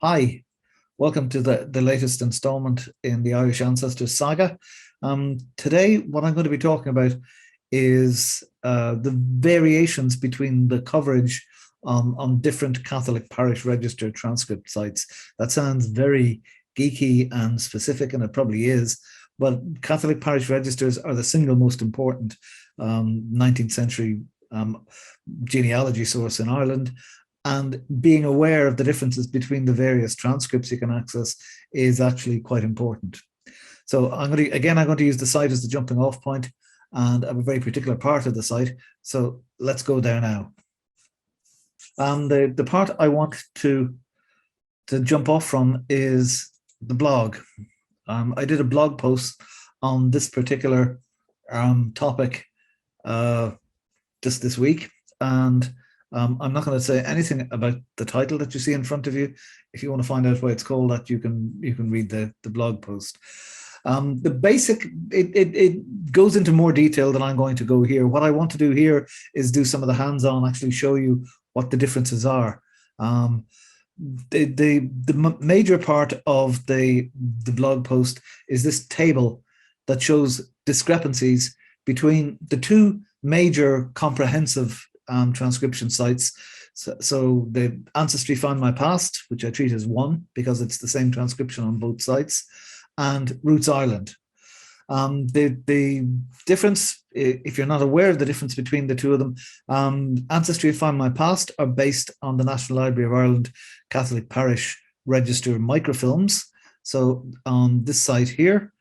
Hi, welcome to the latest installment in the Irish Ancestors saga. Today, what I'm going to be talking about is the variations between the coverage on different Catholic parish register transcript sites. That sounds very geeky and specific, and it probably is, but Catholic parish registers are the single most important 19th century genealogy source in Ireland, and being aware of the differences between the various transcripts you can access is actually quite important. So I'm going to use the site as the jumping off point, and a very particular part of the site. So let's go there now. The part I want to jump off from is the blog. I did a blog post on this particular topic just this week, and I'm not going to say anything about the title that you see in front of you. If you want to find out why it's called that, you can read the blog post. The basic, it goes into more detail than I'm going to go here. What I want to do here is do some of the hands-on, actually show you what the differences are. The major part of the blog post is this table that shows discrepancies between the two major comprehensive transcription sites. So the Ancestry Find My Past, which I treat as one because it's the same transcription on both sites, and Roots Ireland. The difference, if you're not aware of the difference between the two of them, Ancestry Find My Past are based on the National Library of Ireland Catholic Parish Register microfilms. So on this site here,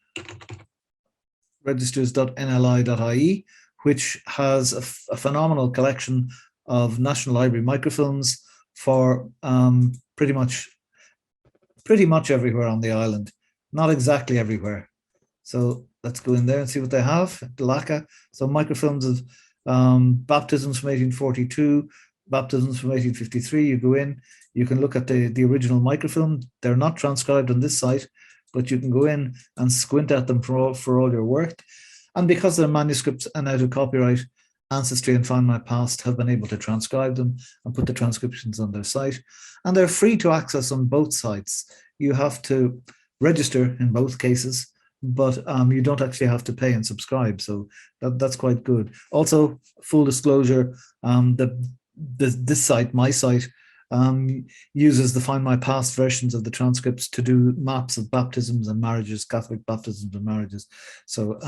registers.nli.ie, which has a phenomenal collection of National Library microfilms for pretty much everywhere on the island. Not exactly everywhere. So let's go in there and see what they have. DLACA. So microfilms of baptisms from 1842, baptisms from 1853. You go in, you can look at the original microfilm. They're not transcribed on this site, but you can go in and squint at them for all your work. And because they're manuscripts and out of copyright, Ancestry and Find My Past have been able to transcribe them and put the transcriptions on their site. And they're free to access on both sites. You have to register in both cases, but you don't actually have to pay and subscribe. So that's quite good. Also, full disclosure, this site, my site, uses the Find My Past versions of the transcripts to do maps of baptisms and marriages, Catholic baptisms and marriages. So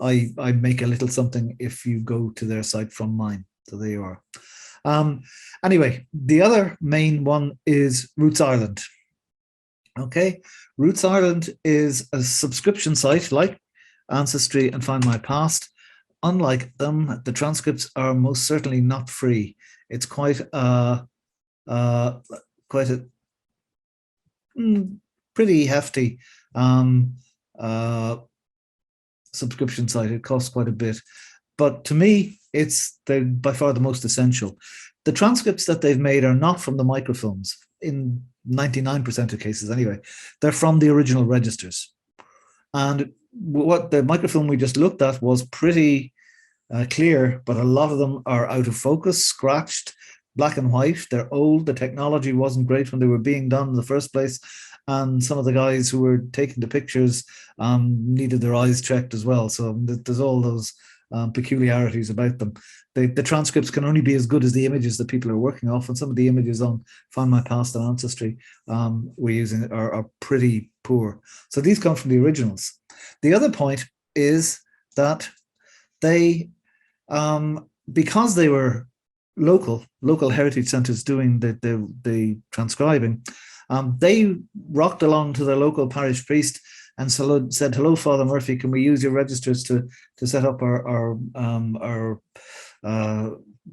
I make a little something if you go to their site from mine. So there you are. Anyway, the other main one is Roots Ireland. Okay, Roots Ireland is a subscription site like Ancestry and Find My Past. Unlike them, the transcripts are most certainly not free. It's quite a pretty hefty subscription site. It costs quite a bit, but to me, it's by far the most essential. The transcripts that they've made are not from the microfilms in 99% of cases anyway. They're from the original registers. And what the microfilm we just looked at was pretty clear, but a lot of them are out of focus, scratched, black and white. They're old. The technology wasn't great when they were being done in the first place. And some of the guys who were taking the pictures needed their eyes checked as well. So there's all those peculiarities about them. The transcripts can only be as good as the images that people are working off, and some of the images on Find My Past and Ancestry we're using are pretty poor. So these come from the originals. The other point is that they, because they were local heritage centers doing the transcribing, they rocked along to their local parish priest and said, "Hello, Father Murphy, can we use your registers to set up our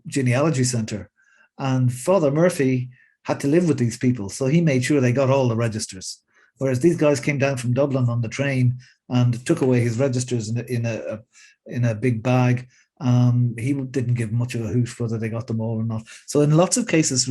genealogy center?" And Father Murphy had to live with these people, so he made sure they got all the registers. Whereas these guys came down from Dublin on the train and took away his registers in a big bag. He didn't give much of a hoot whether they got them all or not. So in lots of cases,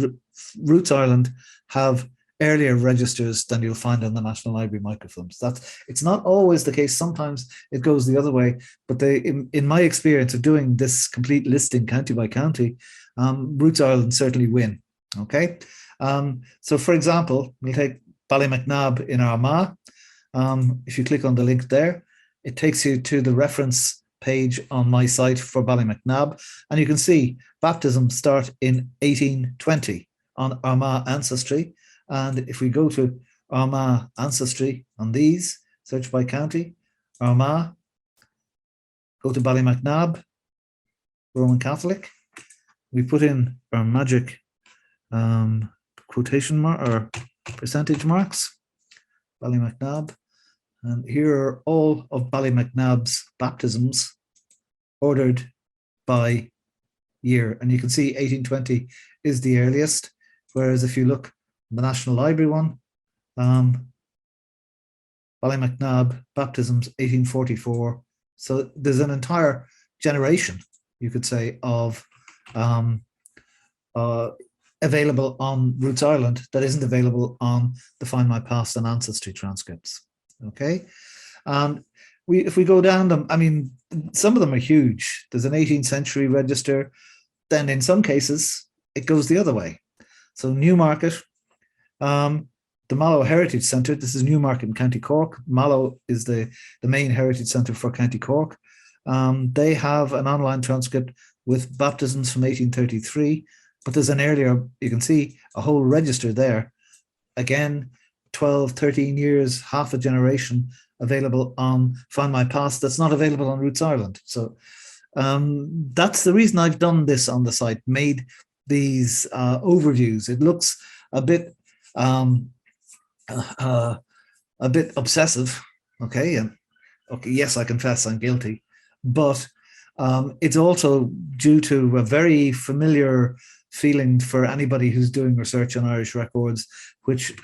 Roots Ireland have earlier registers than you'll find on the National Library microfilms. It's not always the case. Sometimes it goes the other way. But in my experience of doing this complete listing county by county, Roots Ireland certainly win. Okay, so for example, we'll take Ballymacnab in Armagh. If you click on the link there, it takes you to the reference page on my site for Ballymacnab, and you can see baptisms start in 1820 on Armagh Ancestry. And if we go to Armagh Ancestry on these, search by county, Armagh, go to Ballymacnab, Roman Catholic. We put in our magic quotation mark or percentage marks, Ballymacnab, and here are all of Ballymacnab's baptisms ordered by year. And you can see 1820 is the earliest, whereas if you look the National Library one, Ballymacnab baptisms 1844. So there's an entire generation, you could say, of available on Roots Ireland that isn't available on the Find My Past and Ancestry transcripts. Okay, and if we go down them, I mean, some of them are huge. There's an 18th century register. Then in some cases, it goes the other way. So Newmarket, the Mallow Heritage Centre. This is Newmarket in County Cork. Mallow is the main heritage centre for County Cork. They have an online transcript with baptisms from 1833, but there's an earlier, you can see a whole register there. Again, 12, 13 years, half a generation available on Find My Past that's not available on Roots Ireland. So that's the reason I've done this on the site, made these overviews. It looks a bit obsessive, okay? And okay, yes, I confess I'm guilty, but it's also due to a very familiar feeling for anybody who's doing research on Irish records, which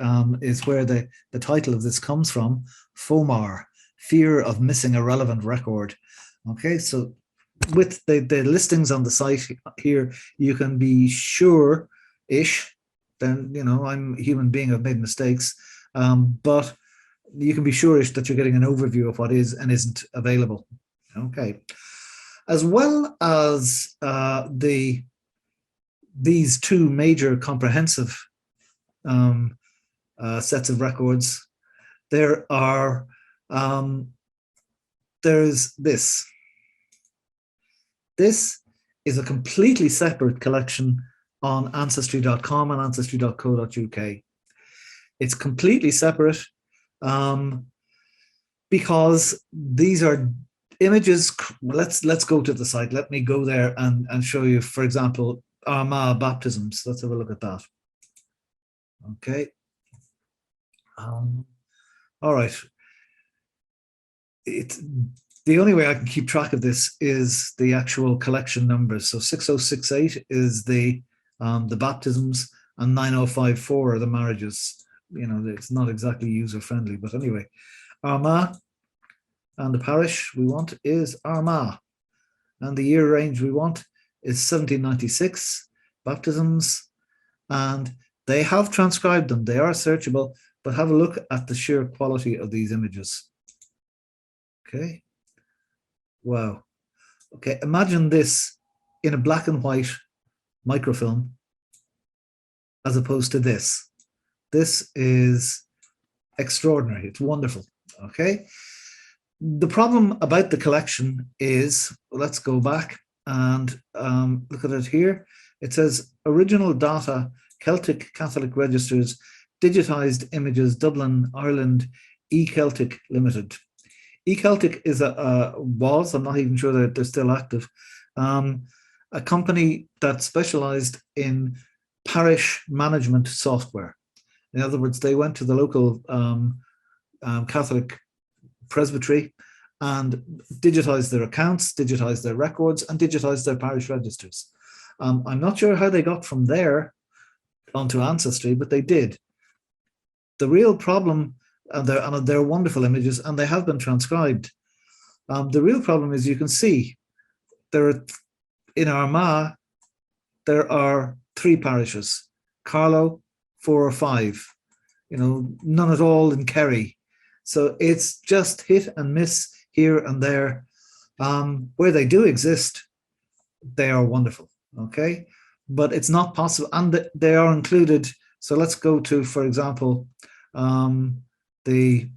is where the title of this comes from, FOMAR, fear of missing a relevant record. Okay, so with the listings on the site here, you can be sure-ish, then, you know, I'm a human being, I've made mistakes, but you can be sure-ish that you're getting an overview of what is and isn't available. Okay, as well as these two major comprehensive sets of records, there are there's this. This is a completely separate collection on ancestry.com and ancestry.co.uk. It's completely separate because these are images. Let's go to the site. Let me go there and show you, for example, Armagh baptisms. Let's have a look at that. Okay. All right. The only way I can keep track of this is the actual collection numbers. So 6068 is the baptisms, and 9054 are the marriages. You know, it's not exactly user friendly, but anyway, Armagh, and the parish we want is Armagh, and the year range we want is 1796 baptisms, and they have transcribed them. They are searchable, but have a look at the sheer quality of these images. Okay. Wow. Okay, imagine this in a black and white microfilm as opposed to this. This is extraordinary. It's wonderful. Okay. The problem about the collection is, let's go back and look at it here. It says original data, Celtic Catholic Registers, digitized images, Dublin, Ireland, eCeltic Limited. eCeltic is was, I'm not even sure that they're still active, a company that specialized in parish management software. In other words, they went to the local Catholic presbytery and digitized their accounts, digitized their records, and digitized their parish registers. I'm not sure how they got from there onto Ancestry, but they did. The real problem, and they're wonderful images, and they have been transcribed. The real problem is, you can see there are, in Armagh, there are 3 parishes, Carlow, 4 or 5, you know, none at all in Kerry. So it's just hit and miss here and there. Where they do exist, they are wonderful. Okay. but it's not possible, and they are included. So let's go to, for example, the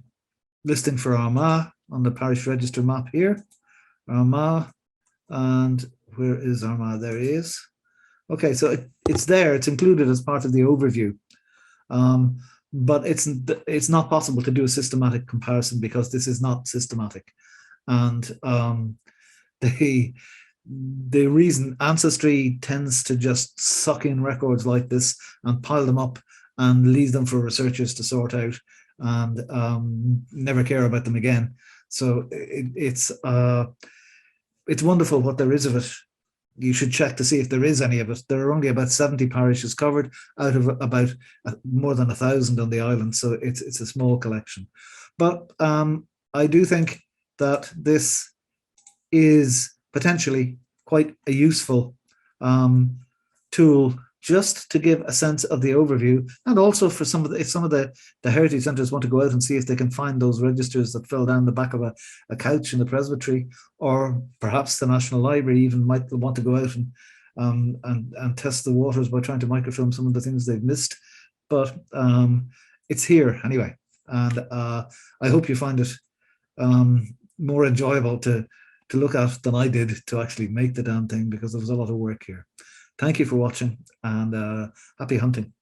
listing for Armagh on the parish register map here. Armagh, and where is Armagh? There he is. Okay, so it's there. It's included as part of the overview, but it's not possible to do a systematic comparison because this is not systematic, and the reason Ancestry tends to just suck in records like this and pile them up and leave them for researchers to sort out and never care about them again. So it's wonderful what there is of it. You should check to see if there is any of it. There are only about 70 parishes covered out of about more than 1,000 on the island, so it's a small collection. But I do think that this is potentially quite a useful tool just to give a sense of the overview, and also for some of the heritage centres want to go out and see if they can find those registers that fell down the back of a couch in the presbytery, or perhaps the National Library even might want to go out and test the waters by trying to microfilm some of the things they've missed. But it's here anyway, and I hope you find it more enjoyable to look at than I did to actually make the damn thing, because there was a lot of work here. Thank you for watching, and happy hunting.